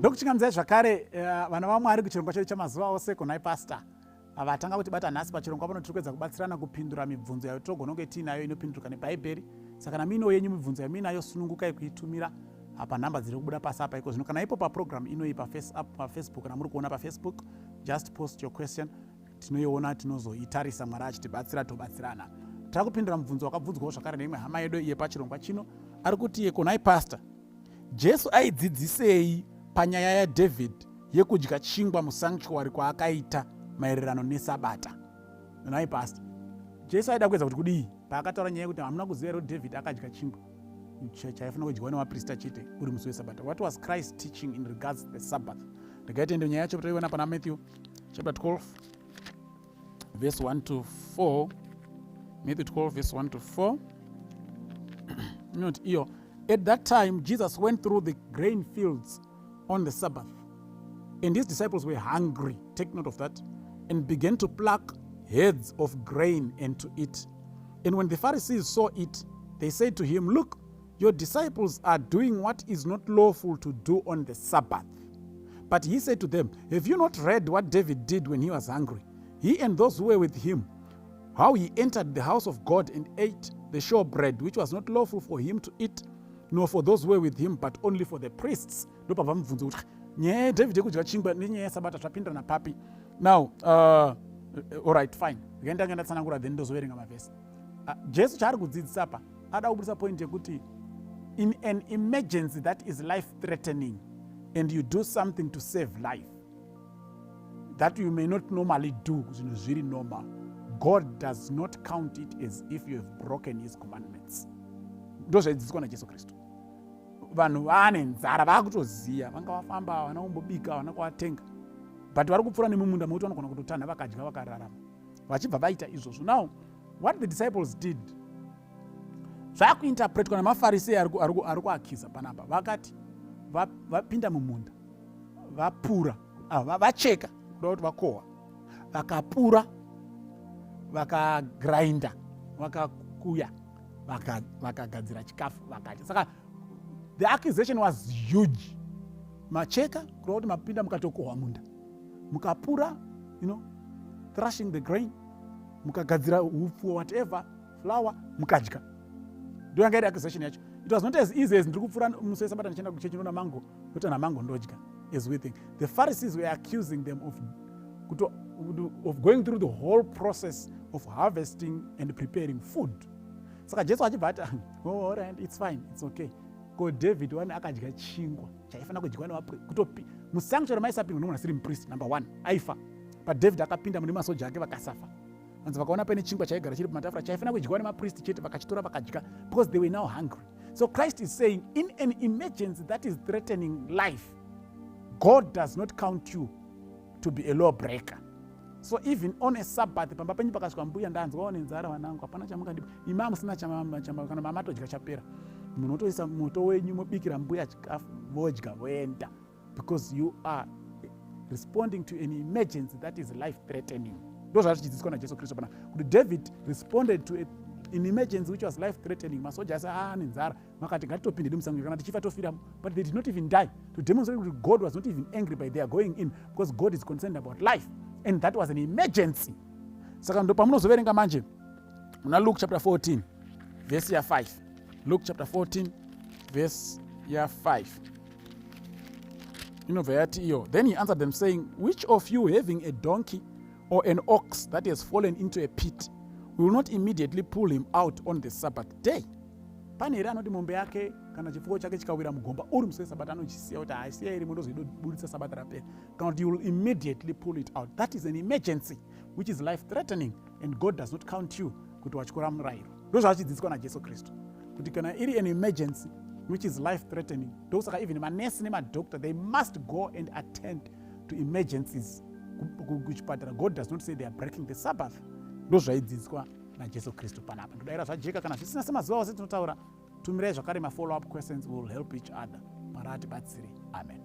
ndokuchingamizai zvakare vana vaMwari kuchirongwa chedu chamazuva ose kunai pastor vatanga kutibata nhasi pachirongwa pano tiri kuedza kubatsirana kupindura mibvunzo yayo togona kunge tiinayo inopinduruka nebhaibheri. Saka namiino yenyu mibvunzo yamuinayo sunungukai kuitumira panhamba dziri kubuda pasi apa iko zvino. Kana ipo paprogram inoi pafacebook, kana muri kuona pafacebook, just post your question, tinoiona tinozoitarisa, Mwari achitibatsira tobatsirana. Takupindura mubvunzo wakabvunzwawo zvakare neimwe hama yedu iye pachirongwa chino, ari kuti yekonai pastor, Jesu aidzidzisei panyaya yaDavid yekudya chingwa musanctuary kwaakaita maererano nesabata. Nai pastor, Jesu aida kuedza kuti kudii paakataura nyaya yekuti hamuna kuziva kuti David akadya chingwa chaifana kudyiwa nevaprista chete uri musi wesabata. What was Christ teaching in regards to the Sabbath? Regai tiende nyaya yacho toiona pana Matthew chapter 12 verse 1 to 4. Matthew 12 verse 1 to 4. Not here. At that time, Jesus went through the grain fields on the Sabbath, and his disciples were hungry, take note of that, and began to pluck heads of grain and to eat. And when the Pharisees saw it, they said to him, "Look, your disciples are doing what is not lawful to do on the Sabbath." But he said to them, "Have you not read what David did when he was hungry, he and those who were with him, how he entered the house of God and ate the showbread, which was not lawful for him to eat, nor for those who were with him, but only for the priests?" Nyaya David yekudya chingwa nenyaya yesabata zvapindirana papi? Now, all right, fine. Ndanga ndatsanangura then ndozoverenga mavhesi. Jesu chaari kudzidzisa apa ada kubudisa point yekuti in an emergency that is life threatening and you do something to save life that you may not normally do, zvinhu zviri normal, God does not count it as if you have broken his commandments. Ndozvaidzidziswa naJesu Kristu. Vanhu vaane nzara vakutoziya, vanga vafamba vana kumbobika vana kuvatenga, but vari kupfuura nemumunda mokuti vanogona kutotanha vakadya vakararama vachibva vaita izvozvo. Now what the disciples did zvakuinterpretwa namaFarisei ari kuakiza panapa. Vakati vapinda mumunda vapura, vacheka kuda kuti vakohwa, vakapura, vakagrinda, vakakuya, vakagadzira chikafu vakadya. Saka the accusation was huge. Macheka kuda kuti mapinda mukatokohwa munda, mukapura, thrashing the grain, mukagadzira upfu, whatever, flour, mukadya. Ndo yanga iri accusation yacho. It was not as easy as ndiri kupfuura musi wesabata ndichienda kuchechi ndona mango ndotana mango ndodya as we think. The Pharisees were accusing them of going through the whole process of harvesting and preparing food. Saka Jesu achibva ati, "Oh, all right, it's fine, it's okay." Ko David wani akadya chingwa chaifana kudyiwa nevaprista. Musanctuary maisapindwa nomunhu asiri muprista, number 1, aifa. But David akapinda mune masoja ake vakasafa. Vanzi vakaona pane chingwa chaigara chiri pamatafura chaifana kudyiwa nemaprista chete, vakachitora vakadya because they were now hungry. So Christ is saying, in an emergency that is threatening life, God does not count you to be a lawbreaker. So even on a Sabbath, pamba penyu pakasvika mbuya ndanzwa one nzara vanangu, hapana chamungandipa, ima musina kana mama todya chapera, munotoisa moto wenyu mobikira mbuya chikafu vodya voenda, because you are responding to an emergency that is life threatening. Those are chidzidziswa naJesu Kristu pana kuti David responded to an emergency which was life threatening. Masoja asa nenzara makati ngatitopinde musango kana tichifa tofira, but they did not even die, to demonstrate that God was not even angry by their going in, because God is concerned about life, and that was an emergency. Saka ndo pamunozoverenga manje muna Luke chapter 14 verse ya 5. Luke chapter 14 verse ya 5. Then he answered them saying, "Which of you having a donkey or an ox that has fallen into a pit will not immediately pull him out on the Sabbath day?" Pane here anoti mombe yake kana chifuko chake chikawira mugomba uri musi wesabata anochisiya kuti haisiya iri mundozoidobudisa sabata rapera, kana kuti you will immediately pull it out. That is an emergency which is life threatening, and God does not count you kuti wachikora murayiro. Ndozvachidzidziswa naJesu Kristu kuti kana iri an emergency which is life threatening, ndosaka even manesi nemadoctor they must go and attend to emergencies kuchipatara. God does not say they are breaking the Sabbath. Ndozvaidzidziswa naJesu Kristu panapa. Ndodayira zvajeka kana zvisina semazuva ose tinotaura, tumirai zvakare ma follow up questions, will help each other. Mwari atibatsire. Amen.